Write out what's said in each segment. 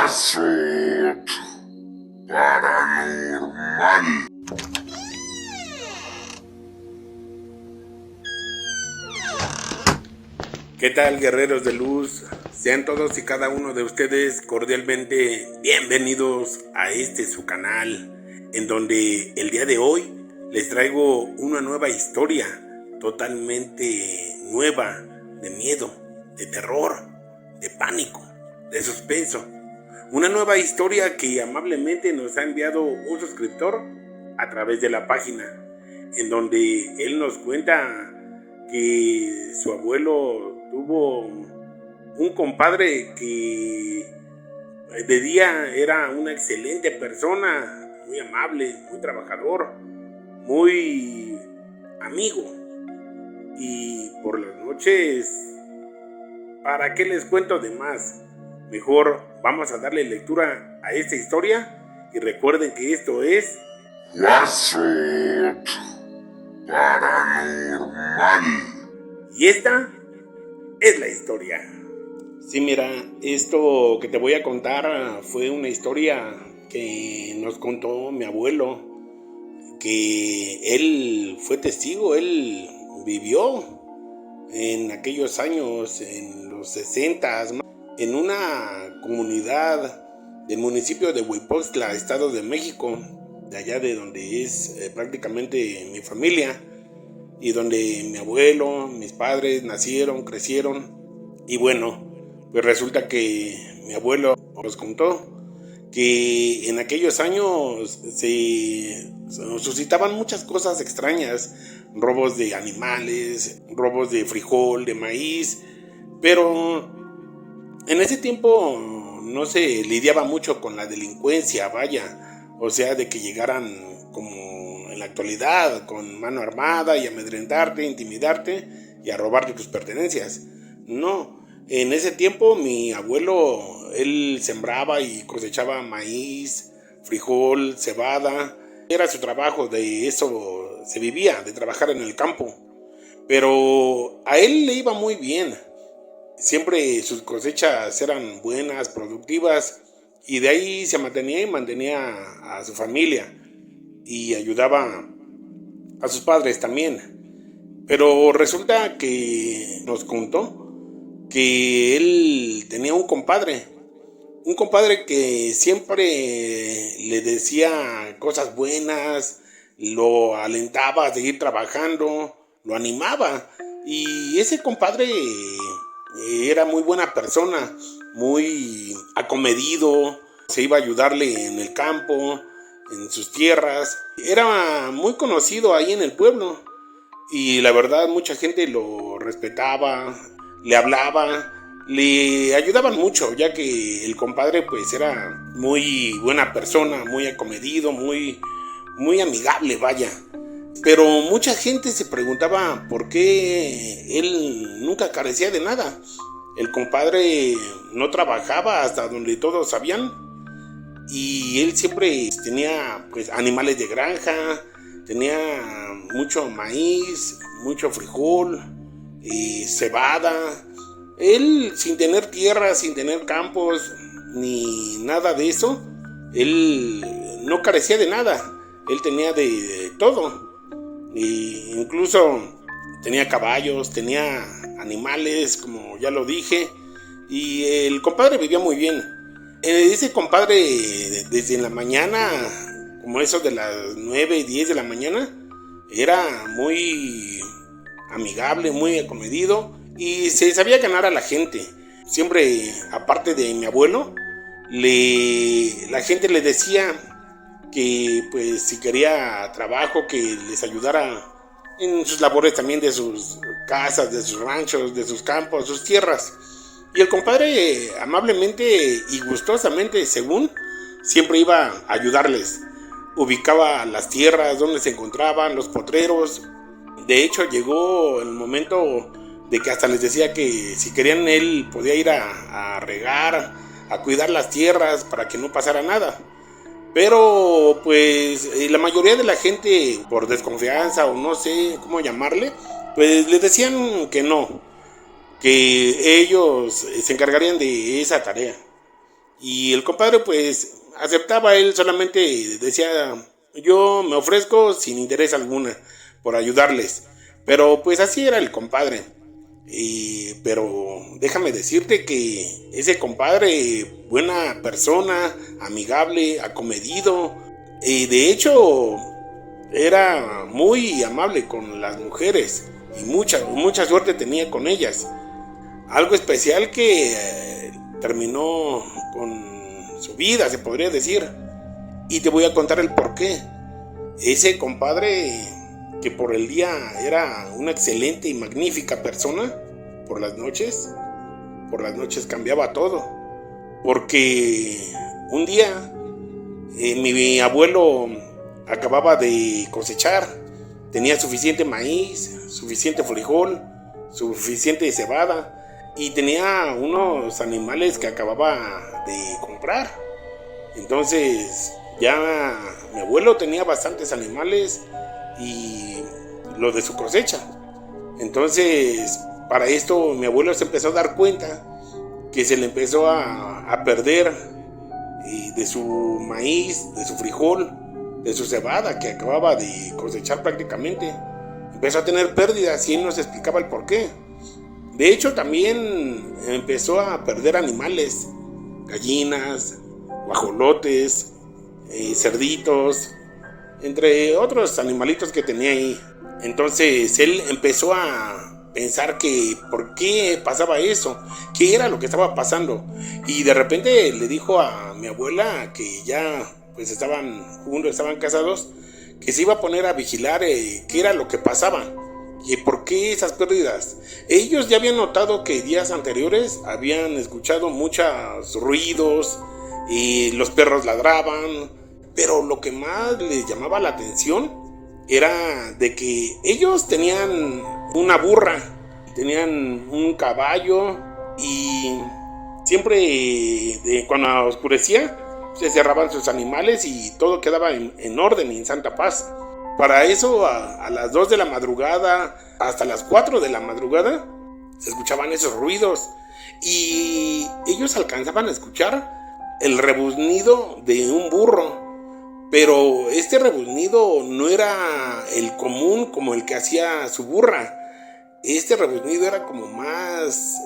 Wasut Paranormal. ¿Qué tal, guerreros de luz? Sean todos y cada uno de ustedes cordialmente bienvenidos a su canal, en donde el día de hoy les traigo una nueva historia totalmente nueva, de miedo, de terror, de pánico, de suspenso. Una nueva historia que amablemente nos ha enviado un suscriptor a través de la página, en donde él nos cuenta que su abuelo tuvo un compadre que de día era una excelente persona, muy amable, muy trabajador, muy amigo, y por las noches, ¿para qué les cuento de más? Mejor vamos a darle lectura a esta historia y recuerden que esto es Wasut Paranormal. Y esta es la historia. Sí, mira, esto que te voy a contar fue una historia que nos contó mi abuelo, que él fue testigo, él vivió en aquellos años, en los 60s, en una comunidad del municipio de Huipostla, Estado de México, de allá de donde es prácticamente mi familia, y donde mi abuelo, mis padres nacieron, crecieron. Y bueno, pues resulta que mi abuelo nos contó que en aquellos años se suscitaban muchas cosas extrañas, robos de animales, robos de frijol, de maíz, pero en ese tiempo no se lidiaba mucho con la delincuencia, vaya, o sea, de que llegaran como en la actualidad, con mano armada y amedrentarte, intimidarte y a robarte tus pertenencias. No, en ese tiempo mi abuelo, él sembraba y cosechaba maíz, frijol, cebada. Era su trabajo, de eso se vivía, de trabajar en el campo. Pero a él le iba muy bien. Siempre sus cosechas eran buenas, productivas, y de ahí se mantenía y mantenía a su familia y ayudaba a sus padres también. Pero resulta que nos contó que él tenía un compadre que siempre le decía cosas buenas, lo alentaba a seguir trabajando, lo animaba. Y ese compadre era muy buena persona, muy acomedido, se iba a ayudarle en el campo, en sus tierras. Era muy conocido ahí en el pueblo y la verdad mucha gente lo respetaba, le hablaba, le ayudaban mucho, ya que el compadre pues era muy buena persona, muy acomedido, muy amigable, vaya. Pero mucha gente se preguntaba por qué él nunca carecía de nada. El compadre no trabajaba hasta donde todos sabían, y él siempre tenía pues animales de granja, tenía mucho maíz, mucho frijol, cebada. Él, sin tener tierra, sin tener campos ni nada de eso, él no carecía de nada. Él tenía de todo. Y incluso tenía caballos, tenía animales, como ya lo dije, y el compadre vivía muy bien. Ese compadre, desde la mañana, como eso de las 9 y 10 de la mañana, era muy amigable, muy acomedido y se sabía ganar a la gente. Siempre, aparte de mi abuelo, la gente le decía que pues si quería trabajo, que les ayudara en sus labores también, de sus casas, de sus ranchos, de sus campos, sus tierras. Y el compadre amablemente y gustosamente, según, siempre iba a ayudarles. Ubicaba las tierras donde se encontraban, los potreros. De hecho, llegó el momento de que hasta les decía que si querían, él podía ir a regar, a cuidar las tierras para que no pasara nada. Pero pues la mayoría de la gente, por desconfianza o no sé cómo llamarle, pues les decían que no, que ellos se encargarían de esa tarea. Y el compadre pues aceptaba, él solamente decía, yo me ofrezco sin interés alguna por ayudarles. Pero pues así era el compadre. Pero déjame decirte que ese compadre, buena persona, amigable, acomedido, de hecho era muy amable con las mujeres y mucha suerte tenía con ellas. Algo especial que terminó con su vida, se podría decir. Y te voy a contar el por qué. Ese compadre, que por el día era una excelente y magnífica persona, por las noches cambiaba todo. Porque un día mi abuelo acababa de cosechar, tenía suficiente maíz, suficiente frijol, suficiente cebada y tenía unos animales que acababa de comprar. Entonces ya mi abuelo tenía bastantes animales y lo de su cosecha. Entonces para esto mi abuelo se empezó a dar cuenta que se le empezó a perder de su maíz, de su frijol, de su cebada que acababa de cosechar prácticamente. Empezó a tener pérdidas y él nos explicaba el por qué. De hecho también empezó a perder animales, gallinas, guajolotes, cerditos, entre otros animalitos que tenía ahí. Entonces él empezó a pensar que por qué pasaba eso, qué era lo que estaba pasando. Y de repente le dijo a mi abuela, que ya pues estaban juntos, estaban casados, que se iba a poner a vigilar qué era lo que pasaba y por qué esas pérdidas. Ellos ya habían notado que días anteriores habían escuchado muchos ruidos y los perros ladraban, pero lo que más les llamaba la atención era de que ellos tenían una burra, tenían un caballo y siempre cuando oscurecía se cerraban sus animales y todo quedaba en orden y en santa paz. Para eso a las 2 de la madrugada hasta las 4 de la madrugada se escuchaban esos ruidos y ellos alcanzaban a escuchar el rebuznido de un burro. Pero este rebuznido no era el común como el que hacía su burra. Este rebuznido era como más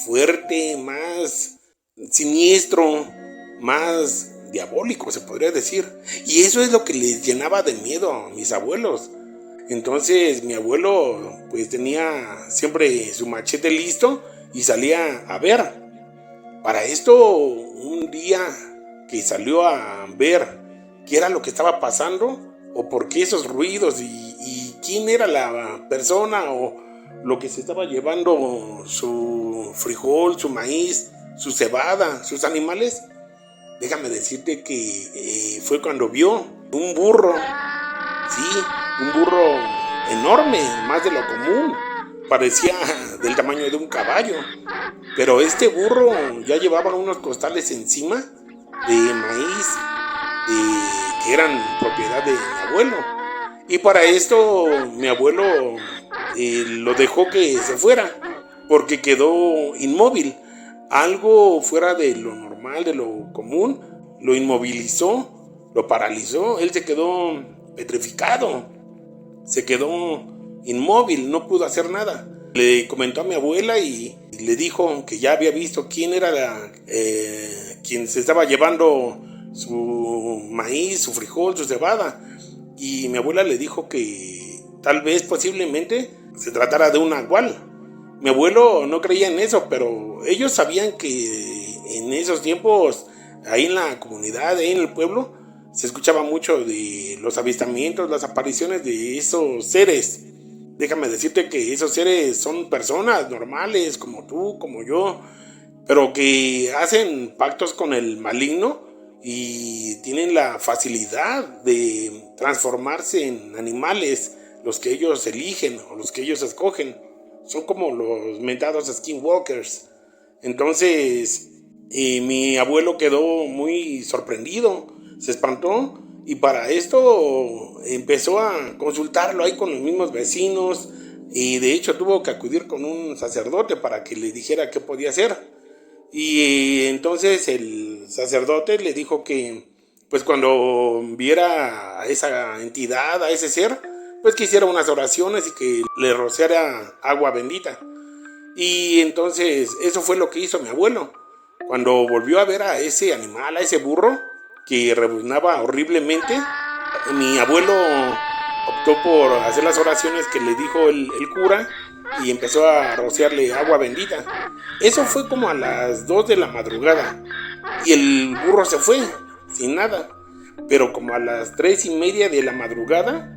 fuerte, más siniestro, más diabólico, se podría decir. Y eso es lo que les llenaba de miedo a mis abuelos. Entonces mi abuelo pues tenía siempre su machete listo y salía a ver. Para esto, un día que salió a ver qué era lo que estaba pasando o por qué esos ruidos y quién era la persona o lo que se estaba llevando su frijol, su maíz, su cebada, sus animales, déjame decirte que fue cuando vio un burro, sí, un burro enorme, más de lo común, parecía del tamaño de un caballo, pero este burro ya llevaba unos costales encima de maíz que eran propiedad de mi abuelo. Y para esto mi abuelo lo dejó que se fuera porque quedó inmóvil. Algo fuera de lo normal, de lo común, lo inmovilizó, lo paralizó. Él se quedó petrificado, se quedó inmóvil, no pudo hacer nada. Le comentó a mi abuela y le dijo que ya había visto quién era quien se estaba llevando su maíz, su frijol, su cebada. Y mi abuela le dijo que tal vez posiblemente se tratara de un nahual. Mi abuelo no creía en eso, pero ellos sabían que en esos tiempos, ahí en la comunidad, ahí en el pueblo, se escuchaba mucho de los avistamientos, las apariciones de esos seres. Déjame decirte que esos seres son personas normales, como tú, como yo, pero que hacen pactos con el maligno y tienen la facilidad de transformarse en animales, los que ellos eligen o los que ellos escogen. Son como los mentados skinwalkers. Entonces mi abuelo quedó muy sorprendido, se espantó y para esto empezó a consultarlo ahí con los mismos vecinos y de hecho tuvo que acudir con un sacerdote para que le dijera qué podía hacer. Y entonces el sacerdote le dijo que pues cuando viera a esa entidad, a ese ser, pues que hiciera unas oraciones y que le rociara agua bendita. Y entonces eso fue lo que hizo mi abuelo. Cuando volvió a ver a ese animal, a ese burro que rebuznaba horriblemente, mi abuelo optó por hacer las oraciones que le dijo el cura y empezó a rociarle agua bendita. Eso fue como a las 2 de la madrugada y el burro se fue sin nada. Pero como a las 3:30 de la madrugada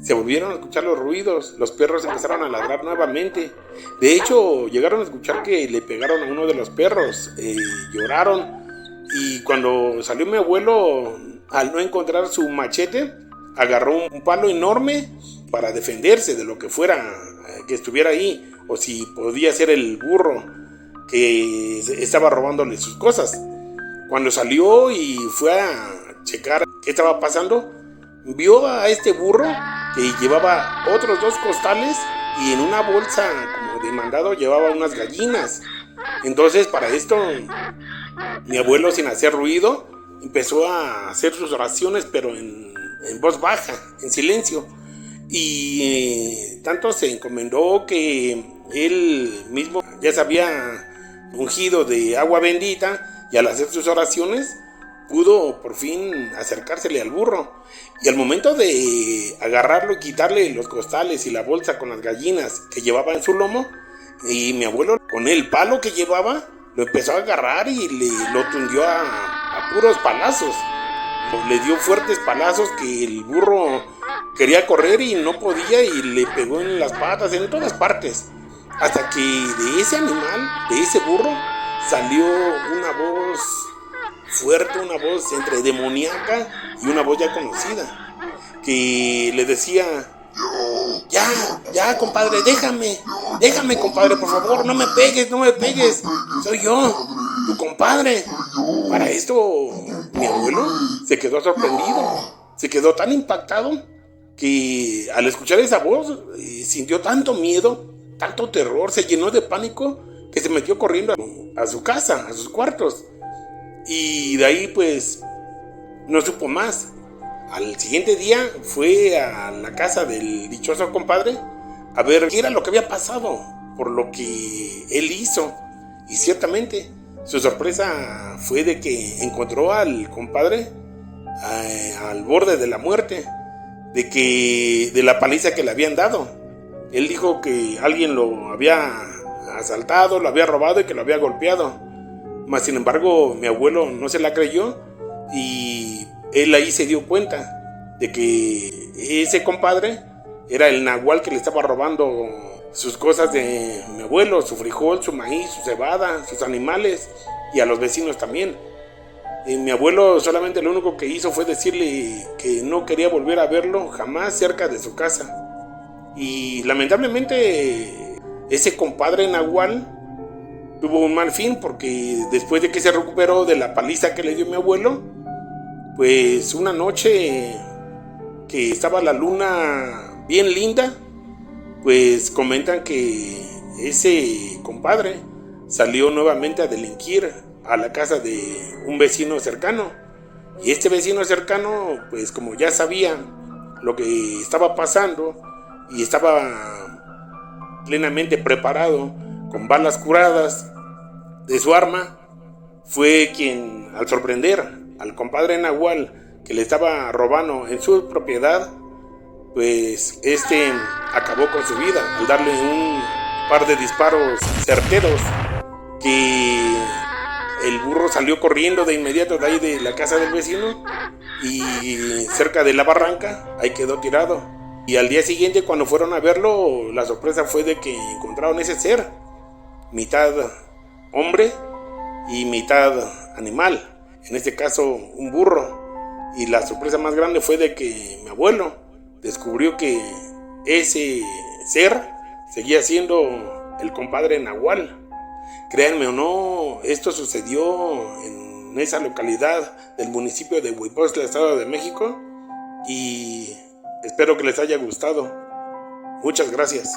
se volvieron a escuchar los ruidos. Los perros empezaron a ladrar nuevamente. De hecho, llegaron a escuchar que le pegaron a uno de los perros. Lloraron. Y cuando salió mi abuelo, al no encontrar su machete, agarró un palo enorme para defenderse de lo que fuera que estuviera ahí. O si podía ser el burro que estaba robándole sus cosas. Cuando salió y fue a checar qué estaba pasando, vio a este burro que llevaba otros 2 costales y en una bolsa como de mandado llevaba unas gallinas. Entonces para esto mi abuelo, sin hacer ruido, empezó a hacer sus oraciones, pero en voz baja, en silencio. Y tanto se encomendó que él mismo ya se había ungido de agua bendita, y al hacer sus oraciones pudo por fin acercársele al burro. Y al momento de agarrarlo y quitarle los costales y la bolsa con las gallinas que llevaba en su lomo, y mi abuelo con el palo que llevaba lo empezó a agarrar y lo tundió a puros palazos. Le dio fuertes palazos que el burro quería correr y no podía, y le pegó en las patas, en todas partes, hasta que de ese animal, de ese burro, salió una voz fuerte, una voz entre demoníaca y una voz ya conocida, que le decía: ya, compadre, déjame, compadre, por favor, no me pegues, soy yo, tu compadre. Para esto, mi abuelo se quedó sorprendido, se quedó tan impactado que al escuchar esa voz sintió tanto miedo, tanto terror, se llenó de pánico que se metió corriendo a su casa, a sus cuartos. Y de ahí pues no supo más. Al siguiente día fue a la casa del dichoso compadre a ver qué era lo que había pasado por lo que él hizo. Y ciertamente su sorpresa fue de que encontró al compadre al borde de la muerte, de la paliza que le habían dado. Él dijo que alguien lo había asaltado, lo había robado y que lo había golpeado. Mas sin embargo mi abuelo no se la creyó, y él ahí se dio cuenta de que ese compadre era el nahual que le estaba robando sus cosas de mi abuelo: su frijol, su maíz, su cebada, sus animales, y a los vecinos también. Y mi abuelo solamente lo único que hizo fue decirle que no quería volver a verlo jamás cerca de su casa. Y lamentablemente ese compadre nahual tuvo un mal fin, porque después de que se recuperó de la paliza que le dio mi abuelo, pues una noche que estaba la luna bien linda, pues comentan que ese compadre salió nuevamente a delinquir a la casa de un vecino cercano. Y este vecino cercano, pues como ya sabía lo que estaba pasando y estaba plenamente preparado con balas curadas de su arma, fue quien, al sorprender al compadre nahual que le estaba robando en su propiedad, pues acabó con su vida al darle un par de disparos certeros, que el burro salió corriendo de inmediato de ahí de la casa del vecino, y cerca de la barranca ahí quedó tirado. Y al día siguiente, cuando fueron a verlo, la sorpresa fue de que encontraron ese ser, mitad hombre y mitad animal, en este caso un burro. Y la sorpresa más grande fue de que mi abuelo descubrió que ese ser seguía siendo el compadre nahual. Créanme o no, esto sucedió en esa localidad del municipio de Huipostla, Estado de México, y espero que les haya gustado. Muchas gracias.